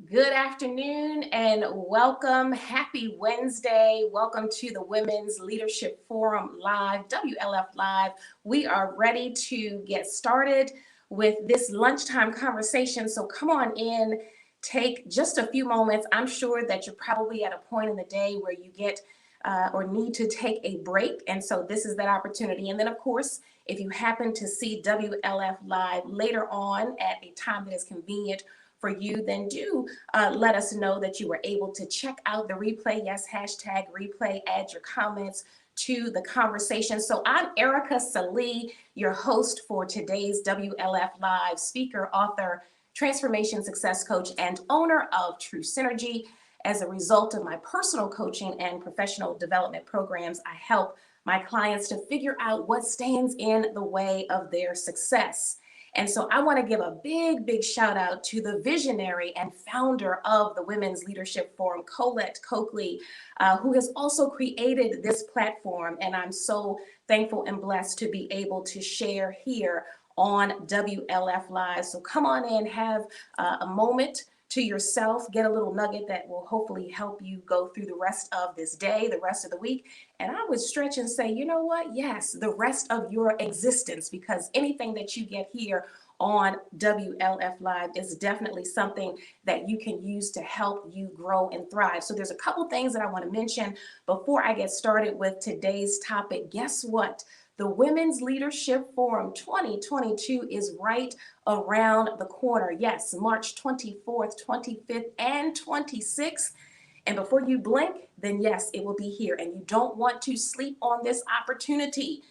Good afternoon and welcome. Happy Wednesday. Welcome to the Women's Leadership Forum Live, WLF Live. We are ready to get started with this lunchtime conversation. So come on in, take just a few moments. I'm sure that you're probably at a point in the day where you get or need to take a break. And so this is that opportunity. And then, of course, if you happen to see WLF Live later on at a time that is convenient for you, then do let us know that you were able to check out the replay. Yes, hashtag replay, add your comments to the conversation. So I'm Ericka Sallee, your host for today's WLF Live, speaker, author, transformation success coach, and owner of TruSyngery. As a result of my personal coaching and professional development programs, I help my clients to figure out what stands in the way of their success. And so I want to give a big shout out to the visionary and founder of the Women's Leadership Forum, Colette Coakley, who has also created this platform. And I'm so thankful and blessed to be able to share here on WLF Live. So come on in, have a moment to yourself, get a little nugget that will hopefully help you go through the rest of this day, the rest of the week. And I would stretch and say, you know what? Yes, the rest of your existence, because anything that you get here on WLF Live is definitely something that you can use to help you grow and thrive. So there's a couple things that I want to mention before I get started with today's topic. Guess what? The Women's Leadership Forum 2022 is right around the corner. Yes, March 24th, 25th, and 26th. And before you blink, then yes, it will be here. And you don't want to sleep on this opportunity.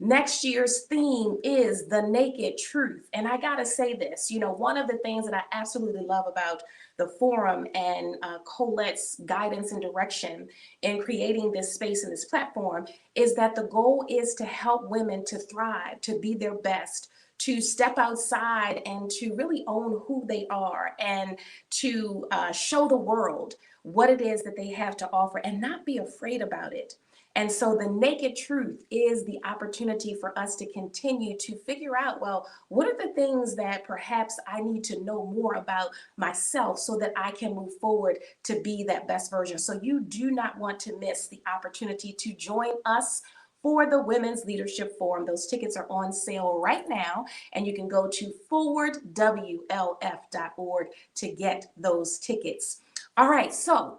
Next year's theme is the naked truth. And I got to say this, one of the things that I absolutely love about the forum and Colette's guidance and direction in creating this space and this platform is that the goal is to help women to thrive, to be their best, to step outside and to really own who they are and to show the world what it is that they have to offer and not be afraid about it. And so the naked truth is the opportunity for us to continue to figure out, well, what are the things that perhaps I need to know more about myself so that I can move forward to be that best version. So you do not want to miss the opportunity to join us for the Women's Leadership Forum. Those tickets are on sale right now, and you can go to forwardwlf.org to get those tickets. All right, so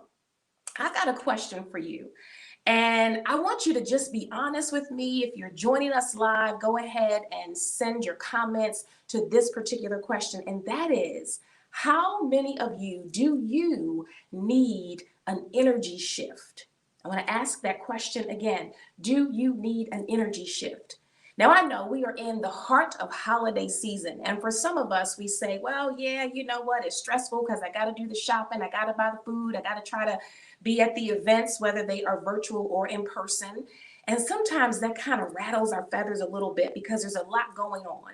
I've got a question for you. And I want you to just be honest with me. If you're joining us live, go ahead and send your comments to this particular question. And that is, how many of you do you need an energy shift? I want to ask that question again. Do you need an energy shift? Now, I know we are in the heart of holiday season. And for some of us, we say, well, yeah, you know what? It's stressful because I got to do the shopping. I got to buy the food. I got to try to be at the events, whether they are virtual or in person. And sometimes that kind of rattles our feathers a little bit because there's a lot going on.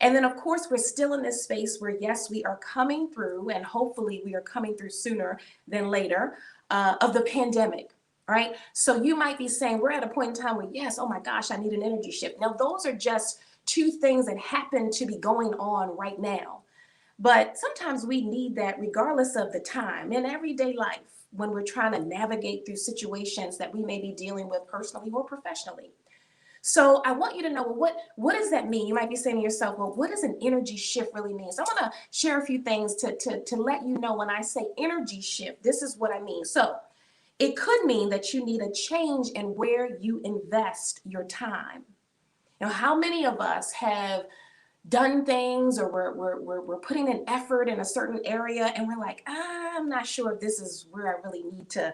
And then, of course, we're still in this space where, yes, we are coming through, and hopefully we are coming through sooner than later, of the pandemic. Right? So you might be saying, we're at a point in time where, yes, oh my gosh, I need an energy shift. Now, those are just two things that happen to be going on right now. But sometimes we need that regardless of the time in everyday life when we're trying to navigate through situations that we may be dealing with personally or professionally. So I want you to know, well, what does that mean? You might be saying to yourself, well, what does an energy shift really mean? So I'm going to share a few things to let you know when I say energy shift, this is what I mean. So it could mean that you need a change in where you invest your time. Now, how many of us have done things or we're putting an effort in a certain area and we're like, I'm not sure if this is where I really need to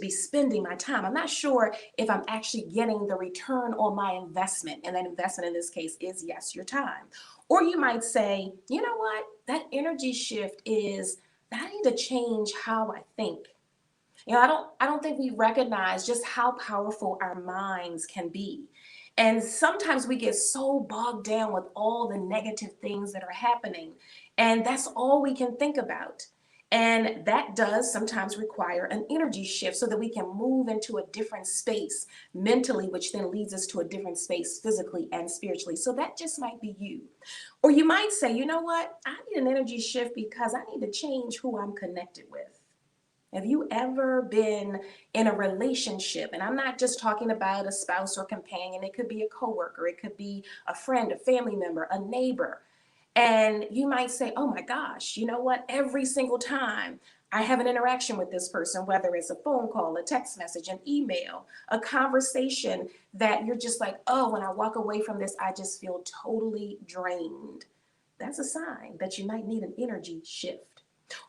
be spending my time. I'm not sure if I'm actually getting the return on my investment. And that investment in this case is, yes, your time. Or you might say, you know what, that energy shift is that I need to change how I think. I don't think we recognize just how powerful our minds can be. And sometimes we get so bogged down with all the negative things that are happening. And that's all we can think about. And that does sometimes require an energy shift so that we can move into a different space mentally, which then leads us to a different space physically and spiritually. So that just might be you. Or you might say, you know what? I need an energy shift because I need to change who I'm connected with. Have you ever been in a relationship? And I'm not just talking about a spouse or companion. It could be a coworker. It could be a friend, a family member, a neighbor. And you might say, oh my gosh, you know what? Every single time I have an interaction with this person, whether it's a phone call, a text message, an email, a conversation, that you're just like, oh, when I walk away from this, I just feel totally drained. That's a sign that you might need an energy shift.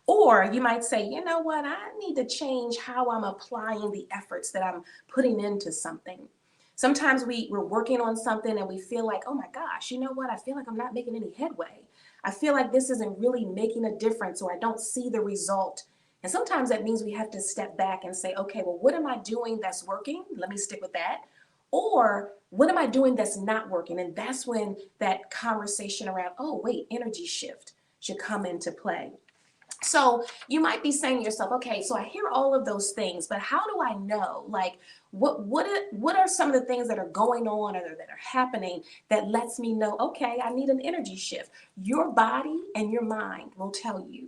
Or you might say, you know what, I need to change how I'm applying the efforts that I'm putting into something. Sometimes we're working on something and we feel like, oh my gosh, you know what, I feel like I'm not making any headway. I feel like this isn't really making a difference, or I don't see the result. And sometimes that means we have to step back and say, okay, well, what am I doing that's working? Let me stick with that. Or what am I doing that's not working? And that's when that conversation around, oh, wait, energy shift should come into play. So you might be saying to yourself, okay, so I hear all of those things, but how do I know? Like, what are some of the things that are going on or that are happening that lets me know, okay, I need an energy shift? Your body and your mind will tell you.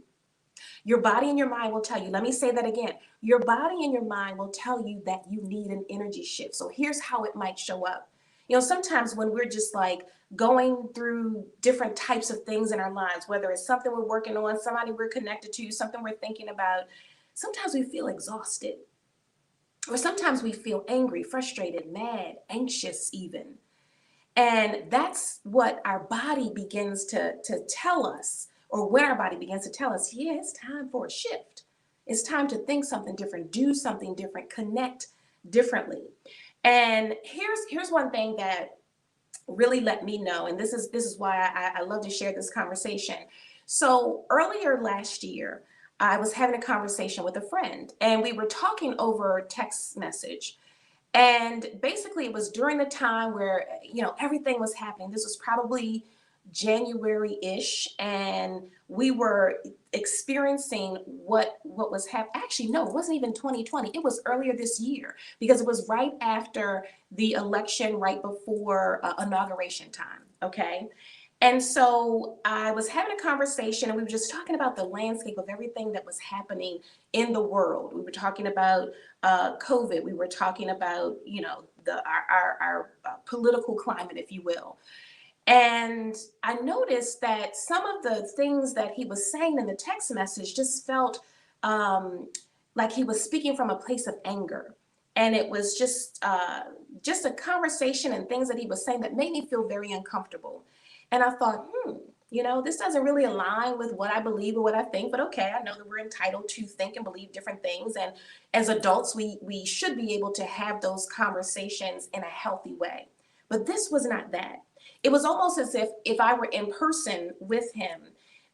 Your body and your mind will tell you. Let me say that again. Your body and your mind will tell you that you need an energy shift. So here's how it might show up. You know, sometimes when we're just like going through different types of things in our lives, whether it's something we're working on, somebody we're connected to, something we're thinking about, sometimes we feel exhausted. Or sometimes we feel angry, frustrated, mad, anxious even. And that's what our body begins to tell us, or when our body begins to tell us, yeah, it's time for a shift. It's time to think something different, do something different, connect differently. And here's one thing that really let me know, and this is why I love to share this conversation. So earlier last year, I was having a conversation with a friend, and we were talking over text message. And basically, it was during the time where, everything was happening. This was probably January-ish, and we were experiencing what was happening. Actually, no, it wasn't even 2020. It was earlier this year, because it was right after the election, right before inauguration time. Okay. And so I was having a conversation, and we were just talking about the landscape of everything that was happening in the world. We were talking about COVID. We were talking about, our political climate, if you will. And I noticed that some of the things that he was saying in the text message just felt like he was speaking from a place of anger. And it was just a conversation and things that he was saying that made me feel very uncomfortable. And I thought, this doesn't really align with what I believe or what I think, but okay, I know that we're entitled to think and believe different things. And as adults, we should be able to have those conversations in a healthy way. But this was not that. It was almost as if I were in person with him,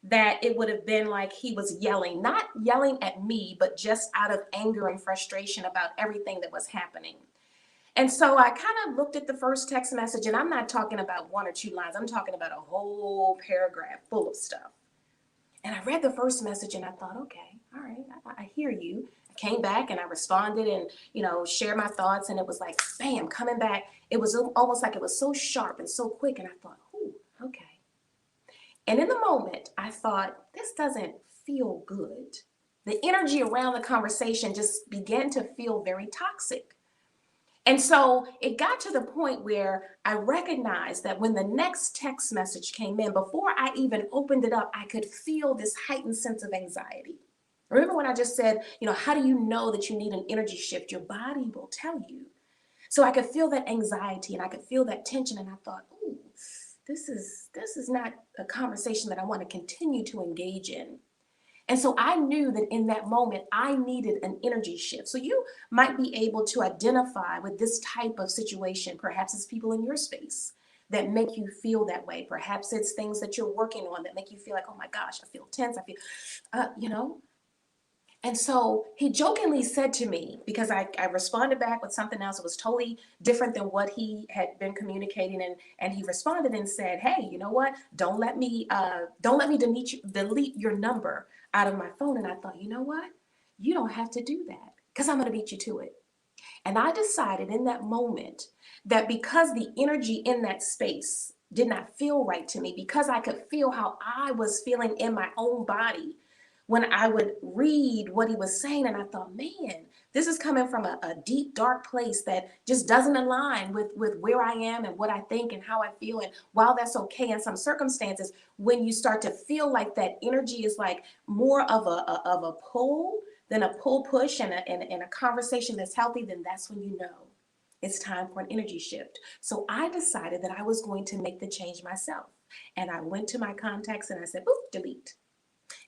that it would have been like he was yelling, not yelling at me, but just out of anger and frustration about everything that was happening. And so I kind of looked at the first text message, and I'm not talking about one or two lines. I'm talking about a whole paragraph full of stuff. And I read the first message and I thought, okay, all right, I hear you. I came back and I responded and, shared my thoughts. And it was like, bam, coming back. It was almost like it was so sharp and so quick. And I thought, ooh, okay. And in the moment, I thought, this doesn't feel good. The energy around the conversation just began to feel very toxic. And so it got to the point where I recognized that when the next text message came in, before I even opened it up, I could feel this heightened sense of anxiety. Remember when I just said, how do you know that you need an energy shift? Your body will tell you. So I could feel that anxiety and I could feel that tension. And I thought, ooh, this is not a conversation that I want to continue to engage in. And so I knew that in that moment, I needed an energy shift. So you might be able to identify with this type of situation. Perhaps it's people in your space that make you feel that way. Perhaps it's things that you're working on that make you feel like, oh my gosh, I feel tense. I feel, And so he jokingly said to me, because I responded back with something else that was totally different than what he had been communicating. And he responded and said, hey, you know what? Don't let me delete your number. out of my phone. And I thought, you know what? You don't have to do that because I'm going to beat you to it. And I decided in that moment that because the energy in that space did not feel right to me, because I could feel how I was feeling in my own body when I would read what he was saying, and I thought, man, this is coming from a deep, dark place that just doesn't align with where I am and what I think and how I feel. And while that's okay in some circumstances, when you start to feel like that energy is like more of a pull than a pull push and a conversation that's healthy, then that's when you know it's time for an energy shift. So I decided that I was going to make the change myself. And I went to my contacts and I said, boop, delete.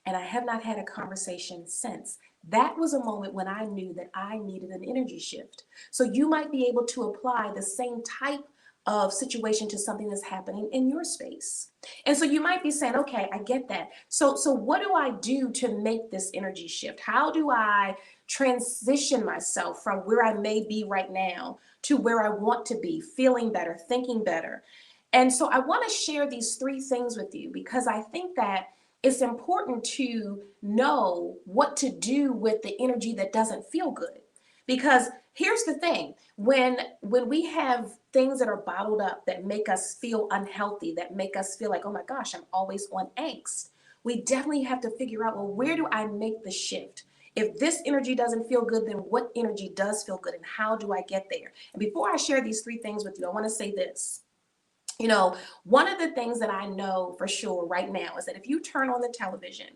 And I have not had a conversation since. That was a moment when I knew that I needed an energy shift. So you might be able to apply the same type of situation to something that's happening in your space. And so you might be saying, okay, I get that. So what do I do to make this energy shift? How do I transition myself from where I may be right now to where I want to be, feeling better, thinking better? And so I want to share these three things with you because I think that it's important to know what to do with the energy that doesn't feel good. Because here's the thing, when we have things that are bottled up that make us feel unhealthy, that make us feel like, oh my gosh, I'm always on angst, we definitely have to figure out, well, where do I make the shift? If this energy doesn't feel good, then what energy does feel good and how do I get there? And before I share these three things with you, I want to say this. You know, one of the things that I know for sure right now is that if you turn on the television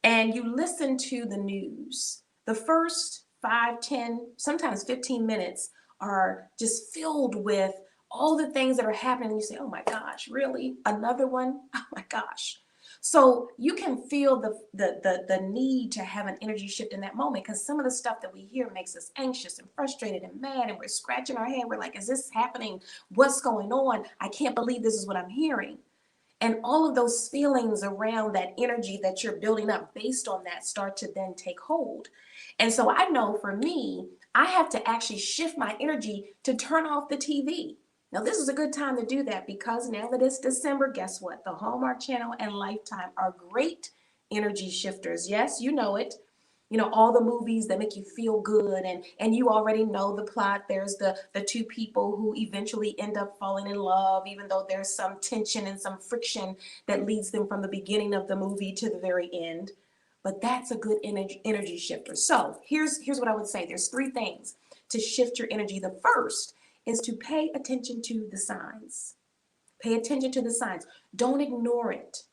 and you listen to the news, the first 5, 10, sometimes 15 minutes are just filled with all the things that are happening. And you say, oh my gosh, really? Another one? Oh my gosh. So you can feel the need to have an energy shift in that moment because some of the stuff that we hear makes us anxious and frustrated and mad, and we're scratching our head. We're like, is this happening? What's going on? I can't believe this is what I'm hearing. And all of those feelings around that energy that you're building up based on that start to then take hold. And so I know for me, I have to actually shift my energy to turn off the TV. Now, this is a good time to do that because now that it's December, guess what? The Hallmark Channel and Lifetime are great energy shifters. Yes, you know it. You know, all the movies that make you feel good, and you already know the plot. There's the two people who eventually end up falling in love, even though there's some tension and some friction that leads them from the beginning of the movie to the very end. But that's a good energy shifter. So here's what I would say. There's three things to shift your energy. The first is to pay attention to the signs. Pay attention to the signs. Don't ignore it.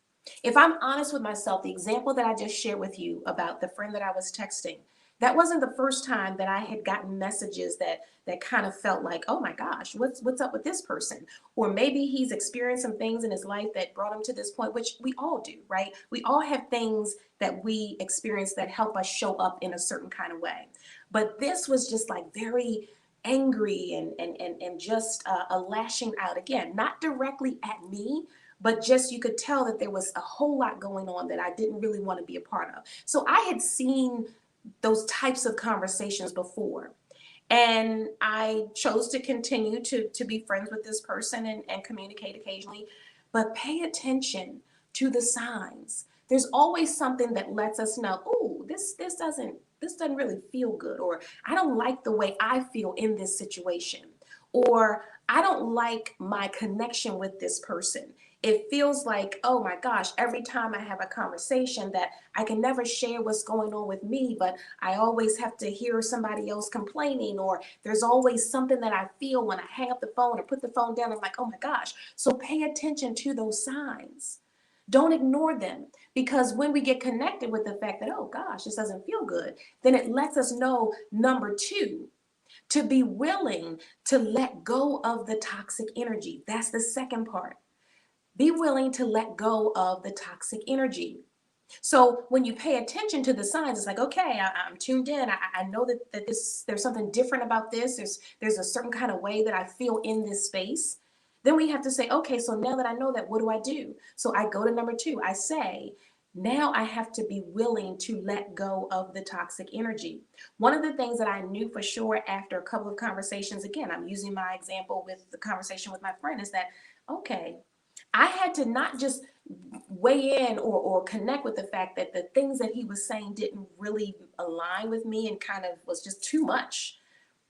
If I'm honest with myself, the example that I just shared with you about the friend that I was texting, that wasn't the first time that I had gotten messages that kind of felt like, oh my gosh, what's up with this person? Or maybe he's experienced some things in his life that brought him to this point, which we all do, right? We all have things that we experience that help us show up in a certain kind of way. But this was just like very angry and just a lashing out. Again, not directly at me, but just you could tell that there was a whole lot going on that I didn't really want to be a part of. So I had seen those types of conversations before. And I chose to continue to be friends with this person and communicate occasionally, but pay attention to the signs. There's always something that lets us know, oh, this doesn't really feel good, or I don't like the way I feel in this situation, or I don't like my connection with this person. It feels like, oh my gosh, every time I have a conversation that I can never share what's going on with me, but I always have to hear somebody else complaining, or there's always something that I feel when I hang up the phone or put the phone down. I'm like, oh my gosh. So pay attention to those signs. Don't ignore them, because when we get connected with the fact that, oh gosh, this doesn't feel good, then it lets us know, number two, to be willing to let go of the toxic energy. That's the second part. Be willing to let go of the toxic energy. So when you pay attention to the signs, it's like, okay, I'm tuned in. I know that there's something different about this. There's a certain kind of way that I feel in this space. Then we have to say, okay, so now that I know that, what do I do? So I go to number two. I say, now I have to be willing to let go of the toxic energy. One of the things that I knew for sure after a couple of conversations, again, I'm using my example with the conversation with my friend, is that, okay, I had to not just weigh in or connect with the fact that the things that he was saying didn't really align with me and kind of was just too much,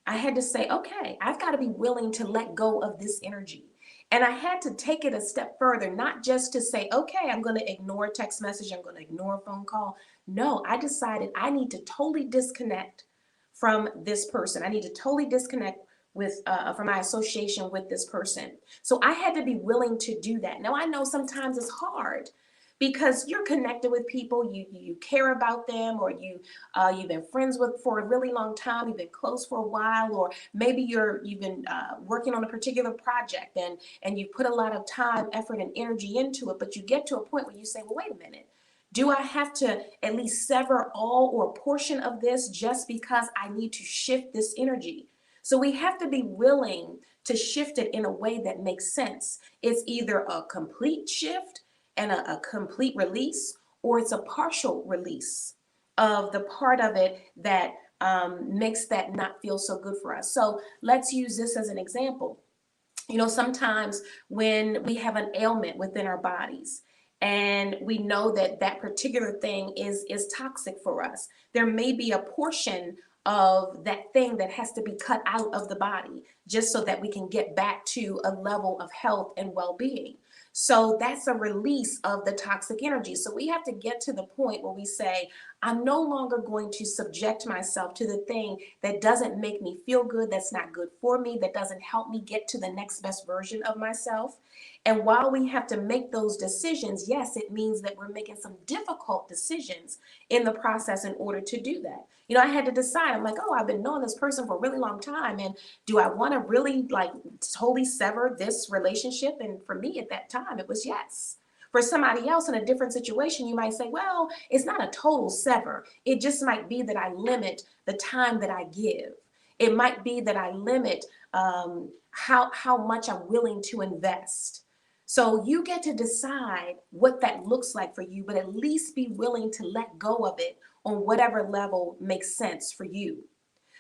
I had to say, okay, I've got to be willing to let go of this energy. And I had to take it a step further, not just to say, okay, I'm going to ignore a text message, I'm going to ignore a phone call. No, I decided I need to totally disconnect from this person. I need to totally disconnect with from my association with this person. So I had to be willing to do that. Now I know sometimes it's hard because you're connected with people, you care about them, or you've been friends with for a really long time, you've been close for a while, or maybe you've been working on a particular project and you put a lot of time, effort, and energy into it, but you get to a point where you say, well, wait a minute. Do I have to at least sever all or a portion of this just because I need to shift this energy? So we have to be willing to shift it in a way that makes sense. It's either a complete shift and a complete release, or it's a partial release of the part of it that makes that not feel so good for us. So let's use this as an example. You know, sometimes when we have an ailment within our bodies and we know that that particular thing is toxic for us, there may be a portion of that thing that has to be cut out of the body just so that we can get back to a level of health and well-being. So that's a release of the toxic energy. So we have to get to the point where we say, I'm no longer going to subject myself to the thing that doesn't make me feel good, that's not good for me, that doesn't help me get to the next best version of myself. And while we have to make those decisions, yes, it means that we're making some difficult decisions in the process in order to do that. You know, I had to decide, I'm like, oh, I've been knowing this person for a really long time. And do I want to really like totally sever this relationship? And for me at that time, it was yes. For somebody else in a different situation, you might say, well, it's not a total sever. It just might be that I limit the time that I give. It might be that I limit how much I'm willing to invest. So you get to decide what that looks like for you, but at least be willing to let go of it on whatever level makes sense for you.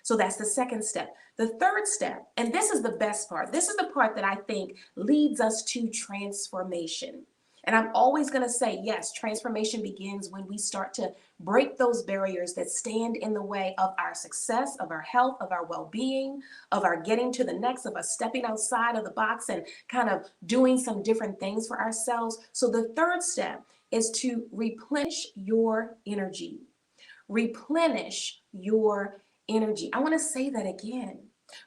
So that's the second step. The third step, and this is the best part, this is the part that I think leads us to transformation. And I'm always going to say, yes, transformation begins when we start to break those barriers that stand in the way of our success, of our health, of our well-being, of our getting to the next, of us stepping outside of the box and kind of doing some different things for ourselves. So the third step is to replenish your energy. Replenish your energy. I want to say that again.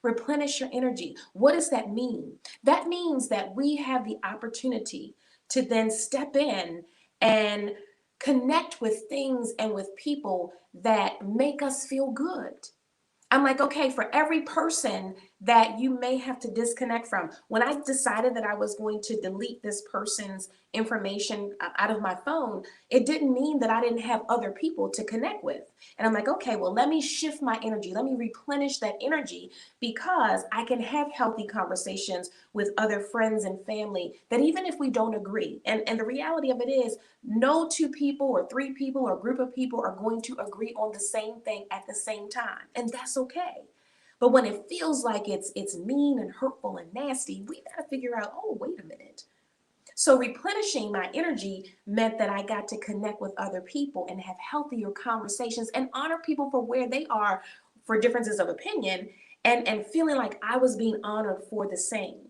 Replenish your energy. What does that mean? That means that we have the opportunity to then step in and connect with things and with people that make us feel good. I'm like, okay, for every person that you may have to disconnect from, when I decided that I was going to delete this person's information out of my phone, it didn't mean that I didn't have other people to connect with. And I'm like, okay, well, let me shift my energy. Let me replenish that energy because I can have healthy conversations with other friends and family that even if we don't agree, and the reality of it is no two people or three people or group of people are going to agree on the same thing at the same time. And that's okay. But when it feels like it's mean and hurtful and nasty, we got to figure out, oh, wait a minute. So replenishing my energy meant that I got to connect with other people and have healthier conversations and honor people for where they are for differences of opinion and feeling like I was being honored for the same.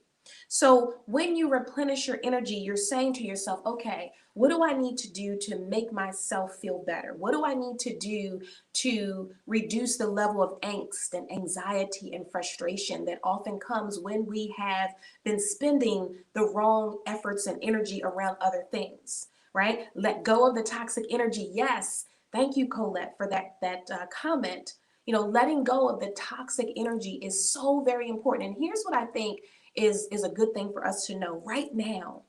So when you replenish your energy, you're saying to yourself, okay, what do I need to do to make myself feel better? What do I need to do to reduce the level of angst and anxiety and frustration that often comes when we have been spending the wrong efforts and energy around other things, right? Let go of the toxic energy. Yes. Thank you, Colette, for that comment. You know, letting go of the toxic energy is so very important. And here's what I think is a good thing for us to know right now,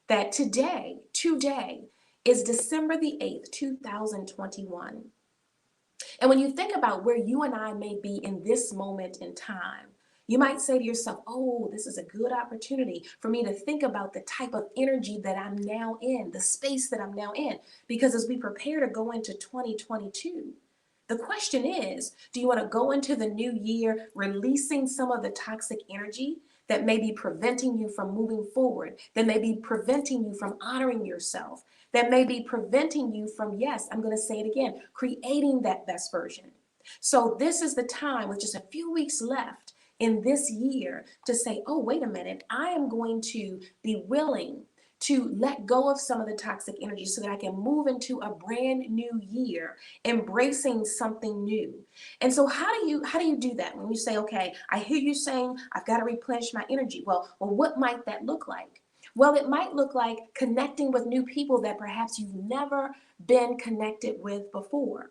that today is December the 8th, 2021. And when you think about where you and I may be in this moment in time, you might say to yourself, oh, this is a good opportunity for me to think about the type of energy that I'm now in, the space that I'm now in. Because as we prepare to go into 2022, the question is, do you want to go into the new year releasing some of the toxic energy that may be preventing you from moving forward, that may be preventing you from honoring yourself, that may be preventing you from, yes, I'm going to say it again, creating that best version. So this is the time, with just a few weeks left in this year, to say, oh, wait a minute, I am going to be willing to let go of some of the toxic energy so that I can move into a brand new year, embracing something new. And so how do you do that? When you say, okay, I hear you saying I've got to replenish my energy. Well, what might that look like? Well, it might look like connecting with new people that perhaps you've never been connected with before.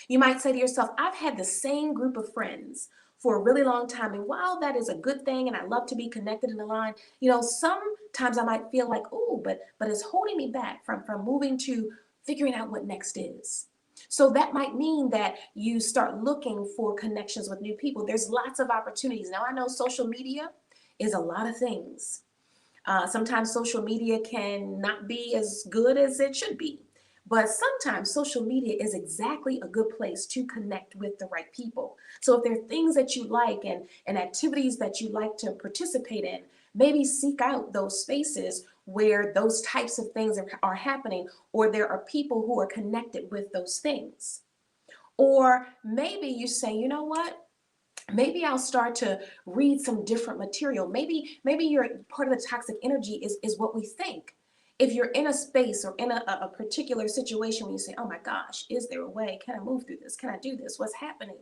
You might say to yourself, I've had the same group of friends for a really long time. And while that is a good thing and I love to be connected and aligned, sometimes I might feel like, oh, but it's holding me back from moving to figuring out what next is. So that might mean that you start looking for connections with new people. There's lots of opportunities. Now, I know social media is a lot of things. Sometimes social media can not be as good as it should be. But sometimes social media is exactly a good place to connect with the right people. So if there are things that you like and activities that you like to participate in, maybe seek out those spaces where those types of things are happening, or there are people who are connected with those things. Or maybe you say, you know what? Maybe I'll start to read some different material. Maybe you're part of the toxic energy is what we think. If you're in a space or in a particular situation where you say, oh my gosh, is there a way? Can I move through this? Can I do this? What's happening?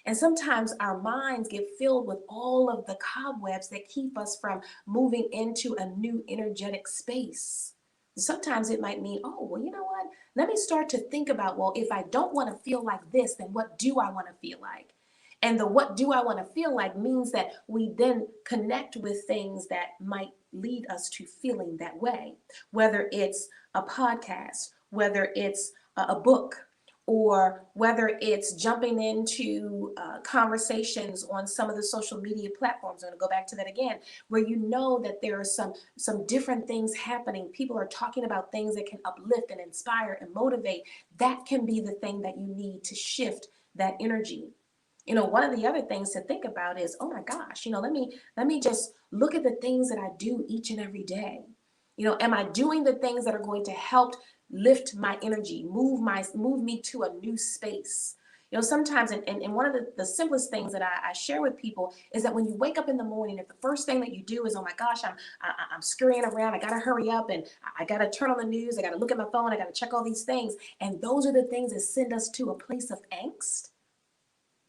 And sometimes our minds get filled with all of the cobwebs that keep us from moving into a new energetic space. Sometimes it might mean, oh, well, you know what? Let me start to think about, well, if I don't want to feel like this, then what do I want to feel like? And the what do I want to feel like means that we then connect with things that might lead us to feeling that way, whether it's a podcast, whether it's a book, or whether it's jumping into conversations on some of the social media platforms. I'm going to go back to that again, where you know that there are some different things happening. People are talking about things that can uplift and inspire and motivate. That can be the thing that you need to shift that energy. One of the other things to think about is, oh my gosh, let me just look at the things that I do each and every day. Am I doing the things that are going to help lift my energy, move me to a new space? Sometimes, and one of the simplest things that I share with people is that when you wake up in the morning, if the first thing that you do is, oh my gosh, I'm scurrying around, I gotta hurry up, and I gotta turn on the news, I gotta look at my phone, I gotta check all these things, and those are the things that send us to a place of angst.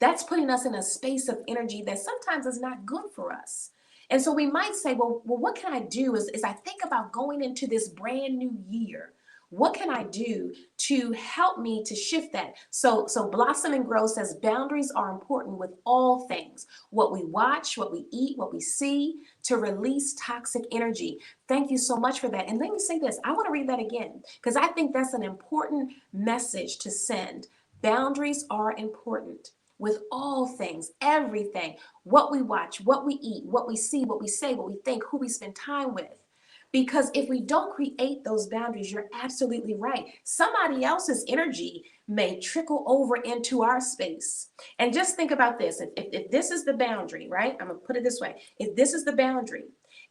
That's putting us in a space of energy that sometimes is not good for us. And so we might say, well, what can I do as I think about going into this brand new year? What can I do to help me to shift that? So Blossom and Grow says boundaries are important with all things. What we watch, what we eat, what we see, to release toxic energy. Thank you so much for that. And let me say this, I want to read that again, because I think that's an important message to send. Boundaries are important with all things, everything, what we watch, what we eat, what we see, what we say, what we think, who we spend time with. Because if we don't create those boundaries, you're absolutely right. Somebody else's energy may trickle over into our space. And just think about this. If this is the boundary, right? I'm going to put it this way. If this is the boundary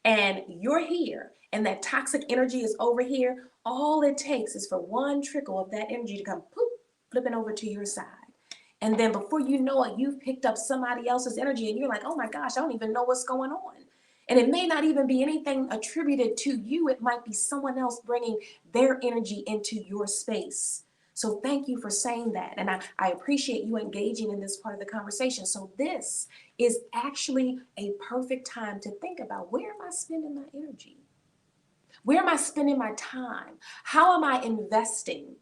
and you're here and that toxic energy is over here, all it takes is for one trickle of that energy to come poof, flipping over to your side. And then before you know it, you've picked up somebody else's energy and you're like, oh my gosh, I don't even know what's going on. And it may not even be anything attributed to you. It might be someone else bringing their energy into your space. So thank you for saying that. And I appreciate you engaging in this part of the conversation. So this is actually a perfect time to think about, where am I spending my energy? Where am I spending my time? How am I investing?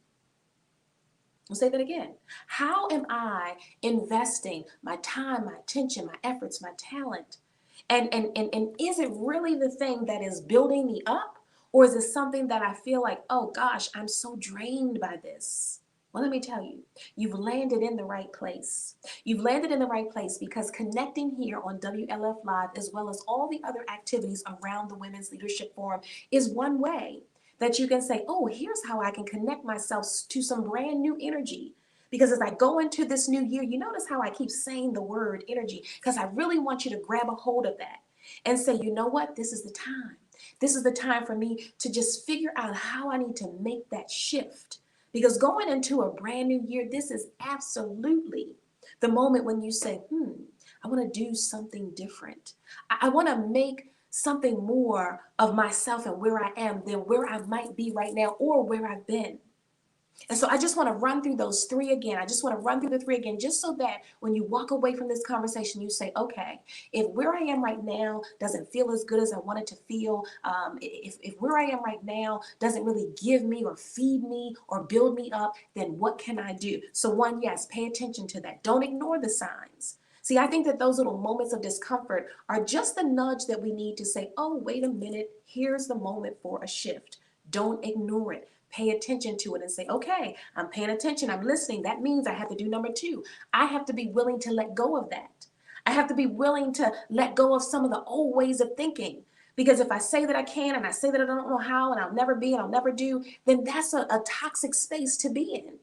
I'll say that again. How am I investing my time, my attention, my efforts, my talent? And is it really the thing that is building me up? Or is it something that I feel like, oh gosh, I'm so drained by this? Well, let me tell you, you've landed in the right place. You've landed in the right place because connecting here on WLF Live, as well as all the other activities around the Women's Leadership Forum, is one way that you can say, oh, here's how I can connect myself to some brand new energy. Because as I go into this new year, you notice how I keep saying the word energy, because I really want you to grab a hold of that. and say, you know what, this is the time. This is the time for me to just figure out how I need to make that shift. Because going into a brand new year, this is absolutely the moment when you say, I want to do something different. I want to make something more of myself and where I am than where I might be right now or where I've been. And so I just want to run through those three again. I just want to run through the three again, just so that when you walk away from this conversation, you say, okay, if where I am right now doesn't feel as good as I want it to feel, if where I am right now doesn't really give me or feed me or build me up, then what can I do? So one, yes, pay attention to that. Don't ignore the signs. See, I think that those little moments of discomfort are just the nudge that we need to say, oh, wait a minute, here's the moment for a shift. Don't ignore it. Pay attention to it and say, okay, I'm paying attention, I'm listening. That means I have to do number two. I have to be willing to let go of that. I have to be willing to let go of some of the old ways of thinking. Because if I say that I can and I say that I don't know how and I'll never be and I'll never do, then that's a toxic space to be in.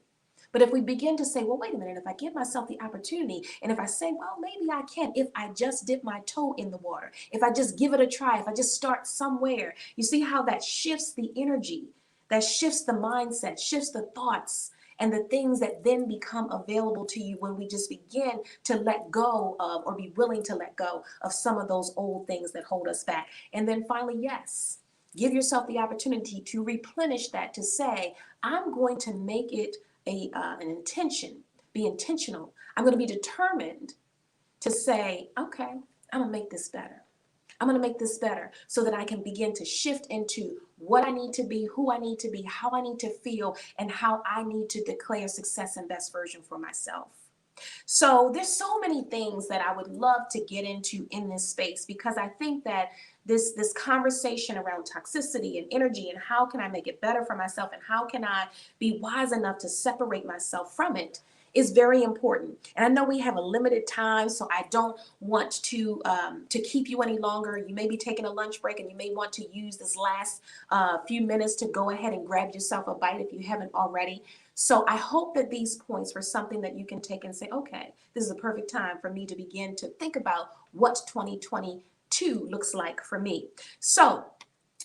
But if we begin to say, well, wait a minute, if I give myself the opportunity, and if I say, well, maybe I can, if I just dip my toe in the water, if I just give it a try, if I just start somewhere, you see how that shifts the energy, that shifts the mindset, shifts the thoughts, and the things that then become available to you when we just begin to let go of, or be willing to let go of some of those old things that hold us back. And then finally, yes, give yourself the opportunity to replenish that, to say, I'm going to make it an intention, be intentional. I'm going to be determined to say, okay, I'm going to make this better. I'm going to make this better so that I can begin to shift into what I need to be, who I need to be, how I need to feel, and how I need to declare success and best version for myself. So there's so many things that I would love to get into in this space, because I think that this conversation around toxicity and energy and how can I make it better for myself and how can I be wise enough to separate myself from it is very important. And I know we have a limited time, so I don't want to keep you any longer. You may be taking a lunch break and you may want to use this last few minutes to go ahead and grab yourself a bite if you haven't already. So I hope that these points were something that you can take and say, okay, this is a perfect time for me to begin to think about what 2022 looks like for me. So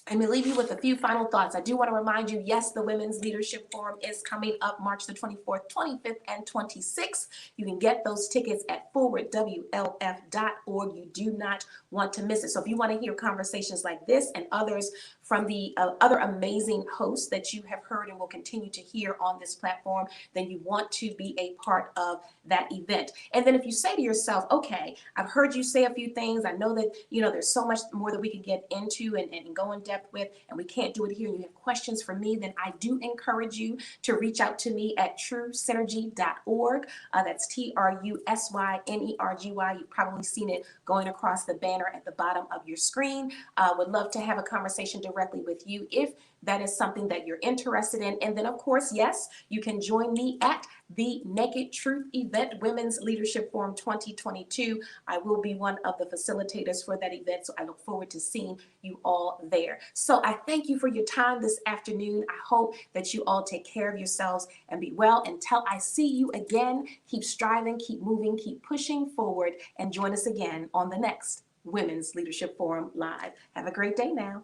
I'm going to leave you with a few final thoughts. I do want to remind you, yes, the Women's Leadership Forum is coming up March the 24th, 25th, and 26th. You can get those tickets at forwardwlf.org. You do not want to miss it. So if you want to hear conversations like this and others from the other amazing hosts that you have heard and will continue to hear on this platform, then you want to be a part of that event. And then if you say to yourself, okay, I've heard you say a few things. I know that, there's so much more that we can get into and go in depth with, and we can't do it here, and you have questions for me, then I do encourage you to reach out to me at TruSynergy.org. That's TruSynergy. You've probably seen it going across the banner at the bottom of your screen. Would love to have a conversation directly with you if that is something that you're interested in. And then, of course, yes, you can join me at the Naked Truth event, Women's Leadership Forum 2022. I will be one of the facilitators for that event, so I look forward to seeing you all there. So I thank you for your time this afternoon. I hope that you all take care of yourselves and be well. Until I see you again, keep striving, keep moving, keep pushing forward, and join us again on the next Women's Leadership Forum Live. Have a great day now.